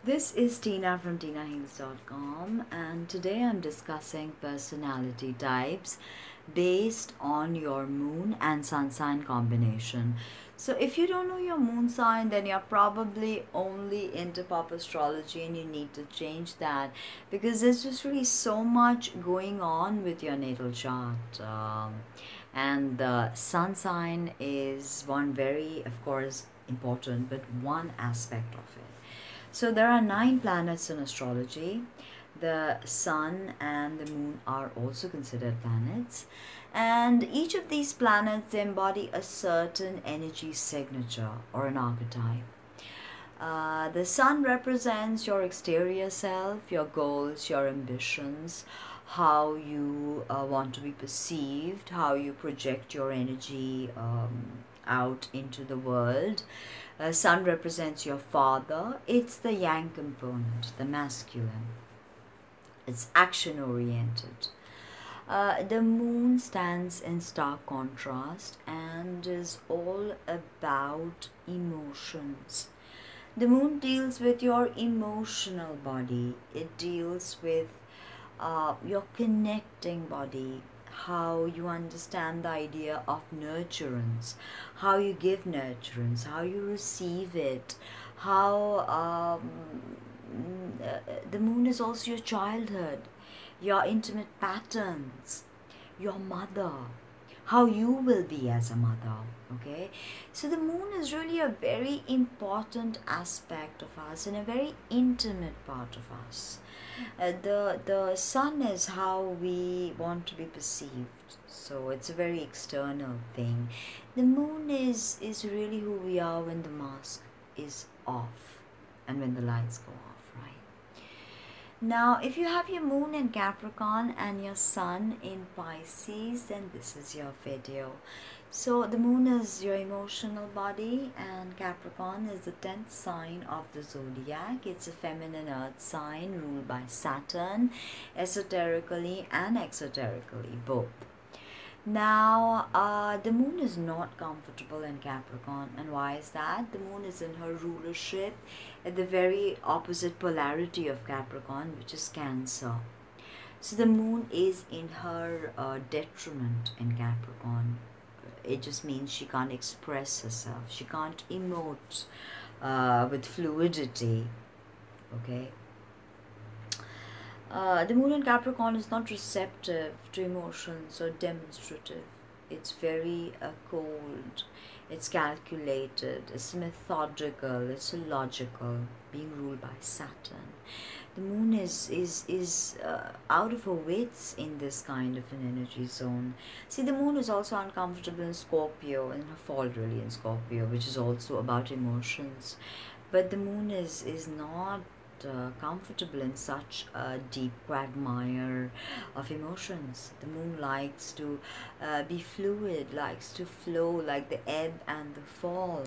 This is Tina from TinaHings.com, and today I'm discussing personality types based on your moon and sun sign combination. So if you don't know your moon sign, then you're probably only into pop astrology and you need to change that, because there's just really so much going on with your natal chart. And the sun sign is one very, of course, important, but one aspect of it. So there are 9 planets in astrology. The sun and the moon are also considered planets, and each of these planets embody a certain energy signature or an archetype. The sun represents your exterior self, your goals, your ambitions, how you want to be perceived, how you project your energy out into the world. Sun represents your father. It's the yang component, the masculine. It's action oriented. The moon stands in stark contrast and is all about emotions. The moon deals with your emotional body. It deals with your connecting body, how you understand the idea of nurturance, how you give nurturance, how you receive it, how the moon is also your childhood, your intimate patterns, your mother, how you will be as a mother. Okay, so the moon is really a very important aspect of us and a very intimate part of us. The sun is how we want to be perceived, so it's a very external thing. The moon is really who we are when the mask is off and when the lights go off, right? Now, if you have your moon in Capricorn and your sun in Pisces, then this is your video. So the moon is your emotional body, and Capricorn is the 10th sign of the zodiac. It's a feminine earth sign ruled by Saturn, esoterically and exoterically, both. Now, the moon is not comfortable in Capricorn, and why is that? The moon is in her rulership at the very opposite polarity of Capricorn, which is Cancer. So the moon is in her detriment in Capricorn. It just means she can't express herself, she can't emote with fluidity. Okay. The moon in Capricorn is not receptive to emotions or demonstrative. It's very cold, it's calculated, it's methodical, it's logical, being ruled by Saturn. The moon is out of her wits in this kind of an energy zone. See, the moon is also uncomfortable in Scorpio, in her fall really in Scorpio, which is also about emotions. But the moon is not comfortable in such a deep quagmire of emotions. The moon likes to be fluid, likes to flow like the ebb and the fall.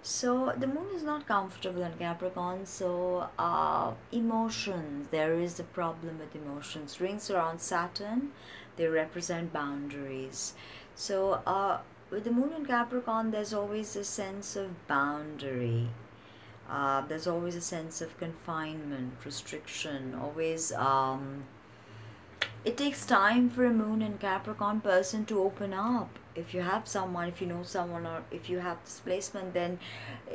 So the moon is not comfortable in Capricorn. So emotions, there is a problem with emotions. Rings around Saturn, they represent boundaries. So with the moon in Capricorn, there's always a sense of boundary. There's always a sense of confinement, restriction, always it takes time for a moon in Capricorn person to open up. If you have someone, if you know someone, or if you have this placement, then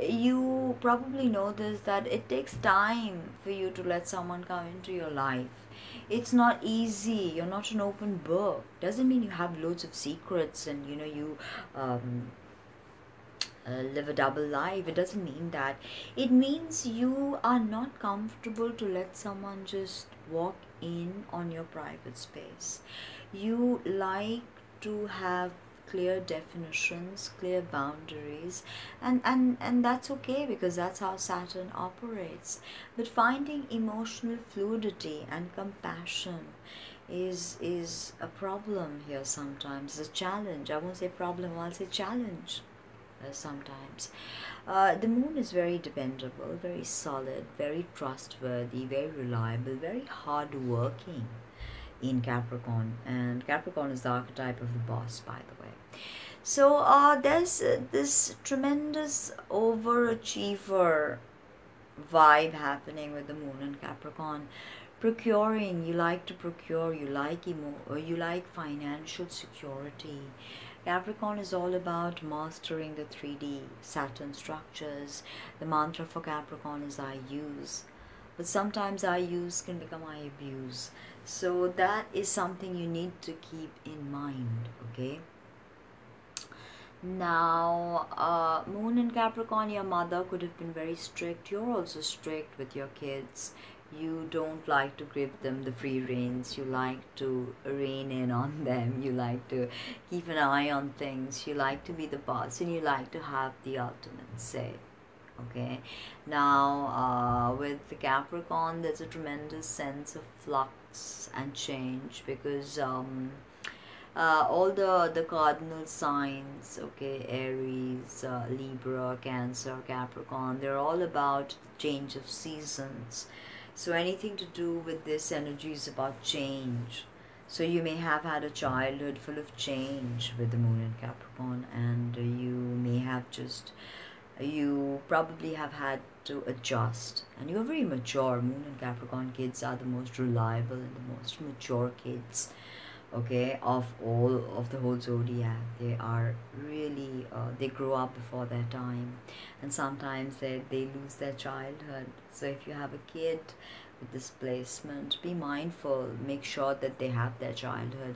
you probably know this, that it takes time for you to let someone come into your life. It's not easy. You're not an open book. Doesn't mean you have loads of secrets and you live a double life. It doesn't mean that. It means you are not comfortable to let someone just walk in on your private space. You like to have clear definitions, clear boundaries, and that's okay, because that's how Saturn operates. But finding emotional fluidity and compassion is a problem here sometimes. It's a challenge. I won't say problem, I'll say challenge. Sometimes the moon is very dependable, very solid, very trustworthy, very reliable, very hardworking in Capricorn, and Capricorn is the archetype of the boss, by the way. So there's this tremendous overachiever vibe happening with the moon in Capricorn. Procuring, you like to procure, you like you like financial security. Capricorn is all about mastering the 3D Saturn structures. The mantra for Capricorn is I use, but sometimes I use can become I abuse. So that is something you need to keep in mind, okay? Now, Moon in Capricorn, your mother could have been very strict. You're also strict with your kids. You don't like to give them the free reins. You like to rein in on them. You like to keep an eye on things. You like to be the boss, and you like to have the ultimate say. Okay. Now, with the Capricorn, there's a tremendous sense of flux and change because all the cardinal signs, okay, Aries, Libra, Cancer, Capricorn, they're all about change of seasons. So anything to do with this energy is about change. So you may have had a childhood full of change with the moon in Capricorn, and you may have just, you probably have had to adjust. And you're very mature. Moon and Capricorn kids are the most reliable and the most mature kids, okay, of all of the whole zodiac. They are really they grow up before their time, and sometimes they lose their childhood. So if you have a kid with this placement, be mindful, make sure that they have their childhood.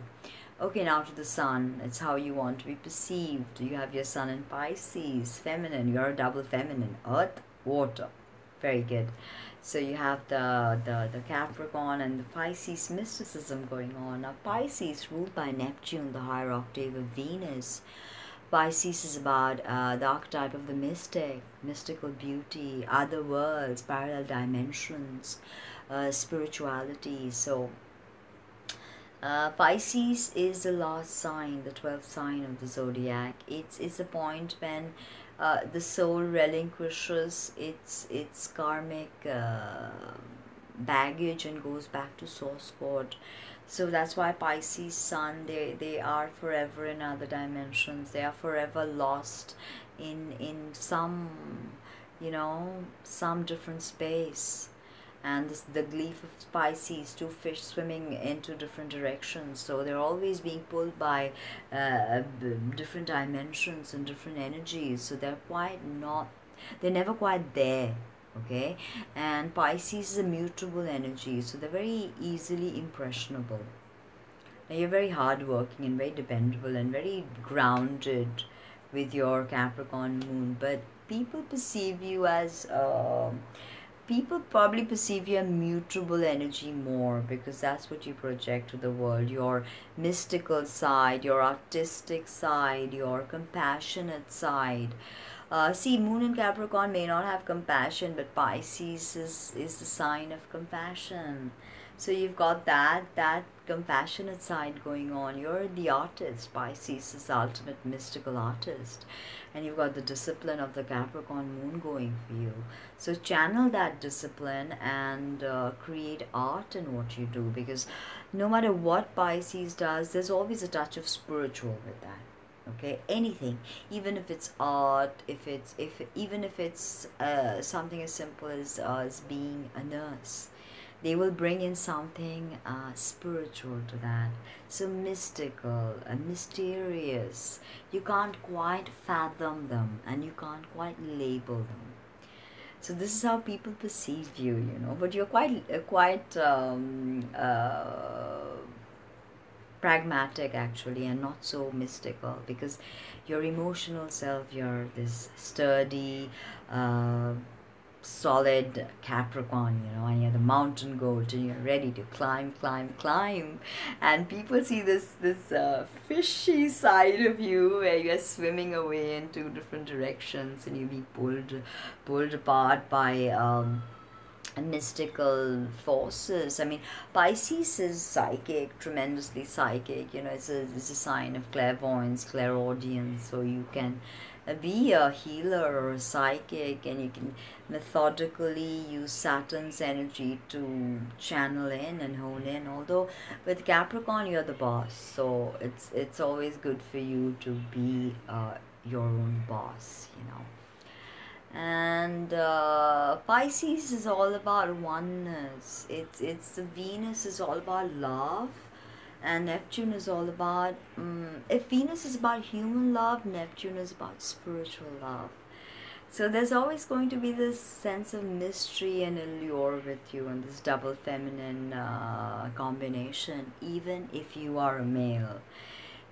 Okay, now to the sun. It's how you want to be perceived. You have your sun in Pisces, feminine. You're a double feminine, earth, water. Very good. So you have the Capricorn and the Pisces mysticism going on. Now Pisces ruled by Neptune, the higher octave of Venus. Pisces is about the archetype of the mystic, mystical beauty, other worlds, parallel dimensions, spirituality. So Pisces is the last sign, the 12th sign of the zodiac. It's a point when the soul relinquishes its karmic baggage and goes back to source code. So that's why Pisces sun, they are forever in other dimensions. They are forever lost in some, some different space. And the glyph of Pisces, two fish swimming into different directions. So they're always being pulled by different dimensions and different energies. So they're never quite there. Okay, and Pisces is a mutable energy, so they're very easily impressionable. Now you're very hardworking and very dependable and very grounded with your Capricorn moon, but people perceive you as people probably perceive your mutable energy more because that's what you project to the world. Your mystical side, your artistic side, your compassionate side. See, moon in Capricorn may not have compassion, but Pisces is the sign of compassion. So you've got that compassionate side going on. You're the artist. Pisces is the ultimate mystical artist. And you've got the discipline of the Capricorn moon going for you. So channel that discipline and create art in what you do, because no matter what Pisces does, there's always a touch of spiritual with that. Okay, anything, even if it's art, even if it's something as simple as being a nurse, they will bring in something spiritual to that. So mystical and mysterious. You can't quite fathom them and you can't quite label them. So this is how people perceive you, but you're quite pragmatic actually, and not so mystical, because your emotional self, you're this sturdy, solid Capricorn, and you're the mountain goat, and you're ready to climb, climb, climb. And people see this fishy side of you where you're swimming away in two different directions, and you be pulled apart by mystical forces. I mean, Pisces is psychic, tremendously psychic. It's a sign of clairvoyance, clairaudience. So you can be a healer or a psychic, and you can methodically use Saturn's energy to channel in and hone in. Although with Capricorn, you're the boss, so it's always good for you to be your own boss. And Pisces is all about oneness. It's the Venus is all about love, and Neptune is all about if Venus is about human love, Neptune is about spiritual love. So there's always going to be this sense of mystery and allure with you, and this double feminine combination, even if you are a male.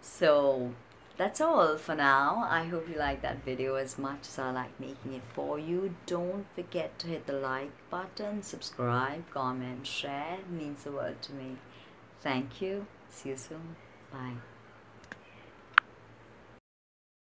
So that's all for now. I hope you like that video as much as I like making it for you. Don't forget to hit the like button, subscribe, comment, share. It means the world to me. Thank you. See you soon. Bye.